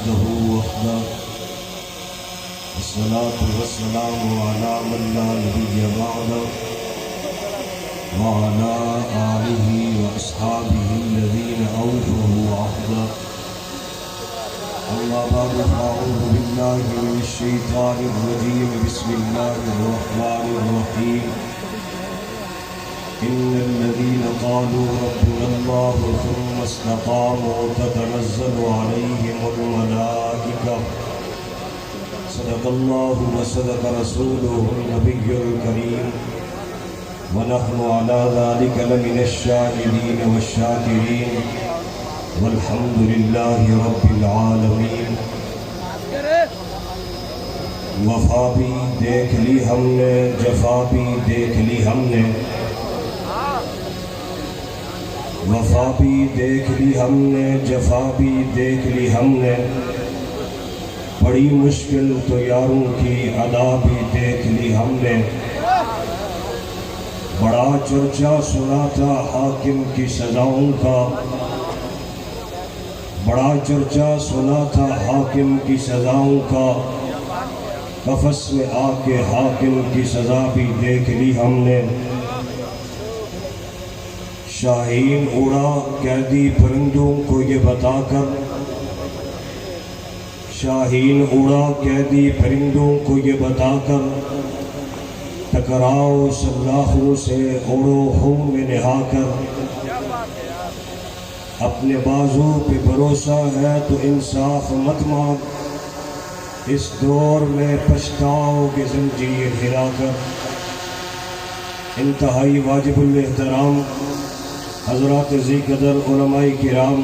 وحده وحده والصلاة والسلام على من لا نبي بعده وعلى آله وأصحابه الذين أوفوا عهده. أما بعد فأعوذ بالله من الشيطان الرجيم. بسم الله الرحمن الرحيم. إن الذين قالوا ربنا الله ثم استقاموا تتنزل عليهم الملائكة. صدق الله وصدق رسوله النبي الكريم ونحن على ذلك لمن الشاهدين والشاكرين والحمد لله رب العالمین. وفا بھی دیکھ لی ہم نے، جفا بھی دیکھ لی ہم نے، وفا بھی دیکھ لی ہم نے، جفا بھی دیکھ لی ہم نے، بڑی مشکل تو یاروں کی ادا بھی دیکھ لی ہم نے. بڑا چرچا سنا تھا حاکم کی سزاؤں کا، بڑا چرچا سنا تھا حاکم کی سزاؤں کا، قفس میں آ کے حاکم کی سزا بھی دیکھ لی ہم نے. شاہین اڑا قیدی پرندوں کو یہ بتا کر، شاہین اڑا قیدی پرندوں کو یہ بتا کر، ٹکراؤ سلاخوں سے اڑو خون میں نہا کر. اپنے بازو پہ بھروسہ ہے تو انصاف مت مانگ، اس دور میں پچھتاؤ گے زنجیر ہلا کر. انتہائی واجب الاحترام حضرات ذی قدر علماء کرام،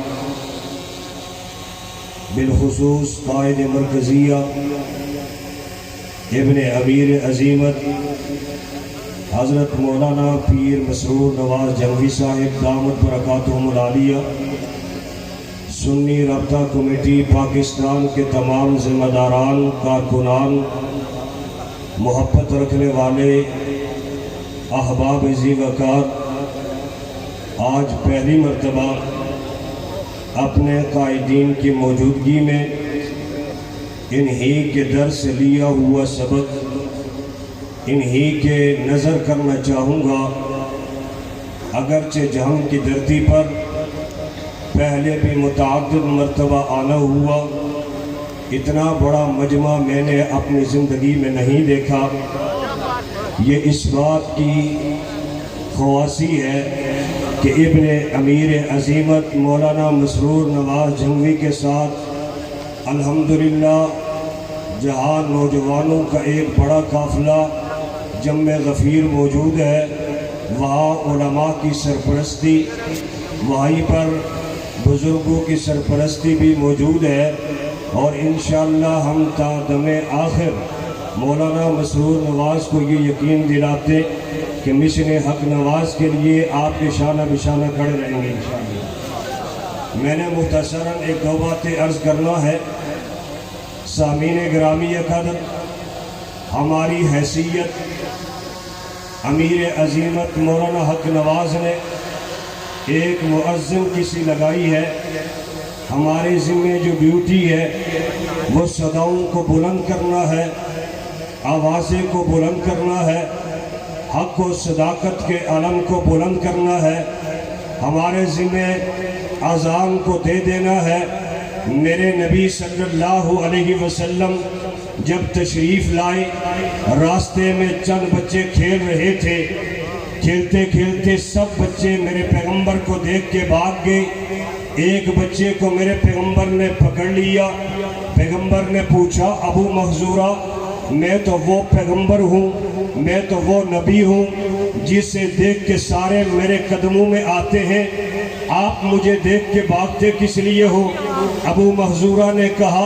بالخصوص قائد مرکزیہ ابن امیر عظیمت حضرت مولانا پیر مسرور نواز جنگی صاحب دامت برکاتہم العالیہ، سنی رابطہ کمیٹی پاکستان کے تمام ذمہ داران، کارکنان، محبت رکھنے والے احباب ذی وقار، آج پہلی مرتبہ اپنے قائدین کی موجودگی میں انہی کے در سے لیا ہوا سبق انہی کے نظر کرنا چاہوں گا. اگرچہ جہنم کی دھرتی پر پہلے بھی متعدد مرتبہ آنا ہوا، اتنا بڑا مجمع میں نے اپنی زندگی میں نہیں دیکھا. یہ اس بات کی خواصی ہے کہ ابن امیر عظیمت مولانا مسرور نواز جنگی کے ساتھ الحمدللہ جہاں نوجوانوں کا ایک بڑا قافلہ جمع غفیر موجود ہے، وہاں علماء کی سرپرستی، وہیں پر بزرگوں کی سرپرستی بھی موجود ہے. اور انشاءاللہ ہم تا دم آخر مولانا مسرور نواز کو یہ یقین دلاتے کہ مشن حق نواز کے لیے آپ کے شانہ بشانہ کھڑے رہیں گے انشاءاللہ. میں نے مختصراً ایک دو باتیں عرض کرنا ہے. سامعین گرامی قدر، ہماری حیثیت امیر عظیمت مولانا حق نواز نے ایک مؤذن کسی لگائی ہے. ہمارے ذمہ جو ڈیوٹی ہے وہ صداؤں کو بلند کرنا ہے، آوازیں کو بلند کرنا ہے، حق و صداقت کے علم کو بلند کرنا ہے. ہمارے ذمہ اذان کو دے دینا ہے. میرے نبی صلی اللہ علیہ وسلم جب تشریف لائے، راستے میں چند بچے کھیل رہے تھے. کھیلتے کھیلتے سب بچے میرے پیغمبر کو دیکھ کے بھاگ گئے. ایک بچے کو میرے پیغمبر نے پکڑ لیا. پیغمبر نے پوچھا، ابو محذورہ، میں تو وہ پیغمبر ہوں، میں تو وہ نبی ہوں جسے دیکھ کے سارے میرے قدموں میں آتے ہیں، آپ مجھے دیکھ کے بھاگتے کس لیے ہو؟ ابو محذورہ نے کہا،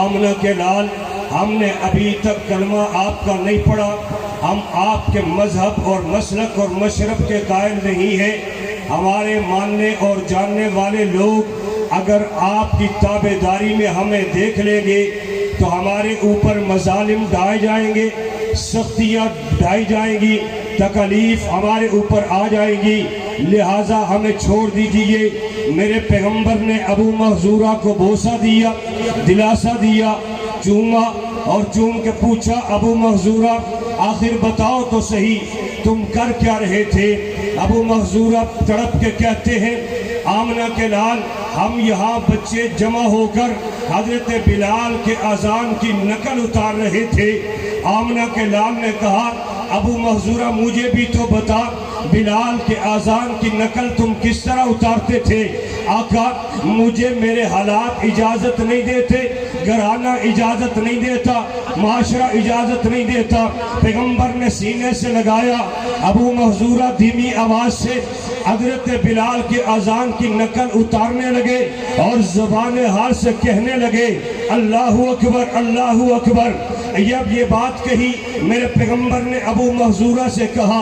آمنہ کے لال، ہم نے ابھی تک کلمہ آپ کا نہیں پڑھا، ہم آپ کے مذہب اور مسلک اور مشرب کے قائل نہیں ہیں. ہمارے ماننے اور جاننے والے لوگ اگر آپ کی تابعداری میں ہمیں دیکھ لیں گے تو ہمارے اوپر مظالم ڈھائے جائیں گے، سختیاں ڈھائی جائیں گی، تکالیف ہمارے اوپر آ جائیں گی، لہٰذا ہمیں چھوڑ دیجئے۔ میرے پیغمبر نے ابو محذورہ کو بوسہ دیا، دلاسا دیا، چوما اور چوم کے پوچھا ابو محذورہ آخر بتاؤ تو صحیح تم کر کیا رہے تھے؟ ابو محذورہ تڑپ کے کہتے ہیں آمنہ کے لال ہم یہاں بچے جمع ہو کر حضرت بلال کے اذان کی نقل اتار رہے تھے۔ آمنہ کے لال نے کہا ابو محذورہ مجھے بھی تو بتا بلال کے اذان کی نقل تم کس طرح اتارتے تھے؟ آقا مجھے میرے حالات اجازت نہیں دیتے، گھرانہ اجازت نہیں دیتا، معاشرہ اجازت نہیں دیتا۔ پیغمبر نے سینے سے لگایا، ابو محذورہ دھیمی آواز سے حضرت بلال کے اذان کی نقل اتارنے لگے اور زبان حال سے کہنے لگے اللہ اکبر اللہ اکبر۔ جب یہ بات کہی میرے پیغمبر نے ابو محذورہ سے کہا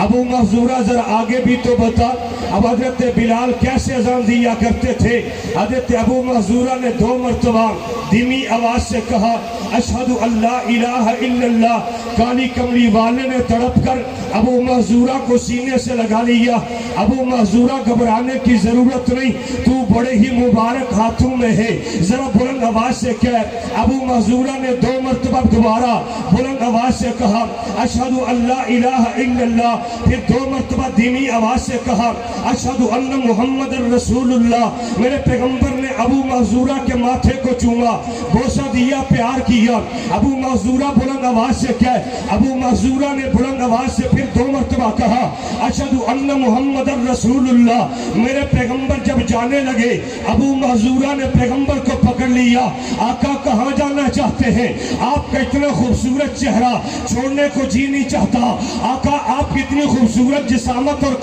ابو محذورہ ذرا آگے بھی تو بتا اب حضرت بلال کیسے اذان دیا کرتے تھے؟ حضرت ابو محذورہ نے 2 مرتبہ دھیمی آواز سے کہا اشہد اللہ الہ الا اللہ۔ کالی کملی والے نے تڑپ کر ابو محذورہ کو سینے سے لگا لیا۔ ابو محذورہ گھبرانے کی ضرورت نہیں، تو بڑے ہی مبارک ہاتھوں میں ہے، ذرا بلند آواز سے کہہ۔ ابو محذورہ نے 2 مرتبہ دوبارہ بلند آواز سے کہا اشہد اللہ الہ الا اللہ، پھر 2 مرتبہ دھیمی آواز سے کہا اشہد ان محمد رسول اللہ۔ میرے پیغمبر نے ابو محذورہ کے ماتھے کو چوما، بوسہ دیا، پیار کیا۔ ابو محذورہ بلند آواز سے کہے۔ ابو محذورہ نے بلند آواز سے پھر 2 مرتبہ کہا اشہد ان محمد رسول اللہ۔ میرے پیغمبر جب جانے لگے ابو محذورہ نے پیغمبر کو پکڑ لیا۔ آقا کہاں جانا چاہتے ہیں؟ آپ کا اتنا خوبصورت چہرہ چھوڑنے کو جی نہیں چاہتا۔ آقا آپ کی اتنی خوبصورت جسامت اور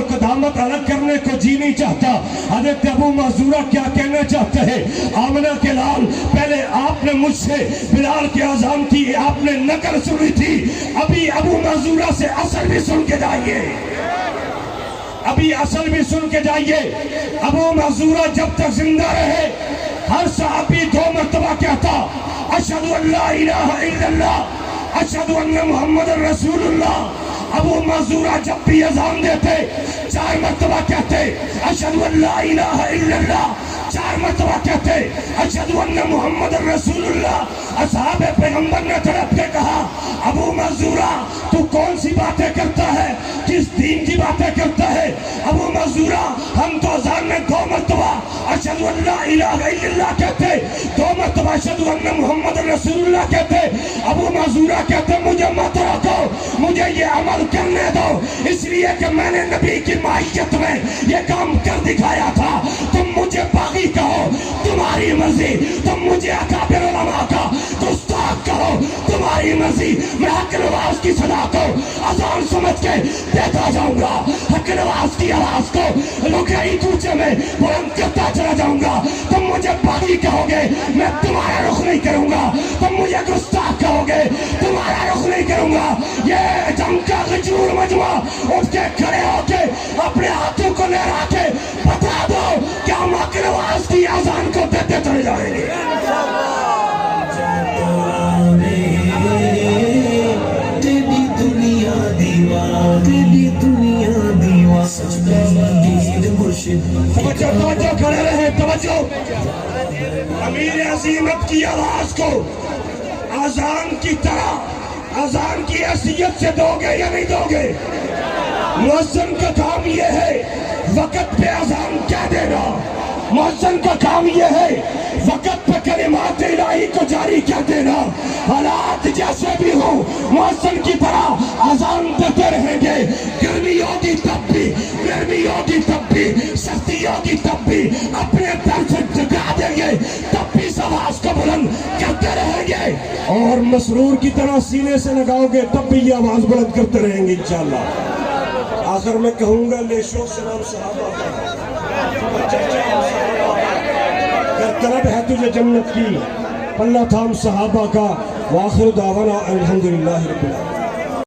قدامت الگ کرنے کو جی نہیں چاہتا۔ حضرت ابو محذورہ کیا کہنا چاہتے ہیں؟ آمنہ کے لال پہلے آپ نے مجھ سے بلال کے اذان کی آپ نے نقل سنی تھی، ابھی ابو محذورہ سے اصل بھی سن کے جائیے، ابھی اصل بھی سن کے جائیے۔ ابو محذورہ جب تک زندہ رہے ہر صحابی 2 مرتبہ کہتا اشہد ان لا الہ الا اللہ اشہد ان محمد رسول اللہ۔ ابو محذورہ جب بھی اذان دیتے 4 مرتبہ کہتے اشہد ان لا الہ الا اللہ، 4 مرتبہ کہتے اشہد ان محمد رسول اللہ۔ اصحاب پیغمبر نے تڑپ کے کہا ابو محذورہ تو کون سی باتیں کرتا ہے، کس دین کی باتیں کرتا ہے؟ ابو محذورہ ہم تو اذان میں 2 مرتبہ اشہد ان لا الہ الا اللہ کہتے، 2 مرتبہ اشہد ان محمد رسول اللہ کہتے۔ ابو محذورہ کہتے مجھے مت روکو، مجھے یہ عمل کرنے دو، اس لیے کہ میں نے نبی کی معیت میں یہ کام کر دکھایا تھا۔ تم مجھے باغی کہو تمہاری مرضی، تم مجھے اکابر علماء کا گستاخ کہو تمہاری مرضی، میں حق نواز کی صدا کو اذان سمجھ کے دیتا جاؤں گا، حق نواز کی آواز کو لوکائی کوچے میں بلند کرتا چلا جاؤں گا۔ تم مجھے باغی کہو گے میں تمہارا رخ نہیں کروں گا، تم مجھے گستاخ کہو گے تمہارا رخ نہیں کروں گا۔ یہ جنگ کا غجور مجمع اٹھ کے کھڑے ہو کے اپنے ہاتھوں کو لہرا کے بتا دو کہ ہم حق نواز کی اذان کو دیتے چلے جائیں گے۔ توجہ کھڑے رہے، توجہ۔ امیر عظیمت کی آواز کو اذان کی طرح اذان کی حیثیت سے دو گے یا نہیں دو گے؟ مؤذن کا کام یہ ہے وقت پہ اذان کہہ دینا، مؤذن کا کام یہ ہے وقت پہ کلمات الہی کو جاری کر دینا۔ حالات جیسے بھی ہوں مؤذن کی طرح اذان دیتے رہیں گے، گرمی ہوگی تب بھی، گرمی ہوگی تب بھی، سختی ہوگی تب بھی، اپنے در سے جگا دیں گے تب بھی اس آواز کو بلند کرتے رہیں گے، اور مسرور کی طرح سینے سے لگاؤ گے تب بھی یہ آواز بلند کرتے رہیں گے انشاءاللہ۔ آخر میں کہوں گا لے شوق سلام صحابہ کا، اگر طلب ہے تجھے جنت کی پلہ تھام صحابہ کا، وآخر دعوانا الحمدللہ رب العالمین۔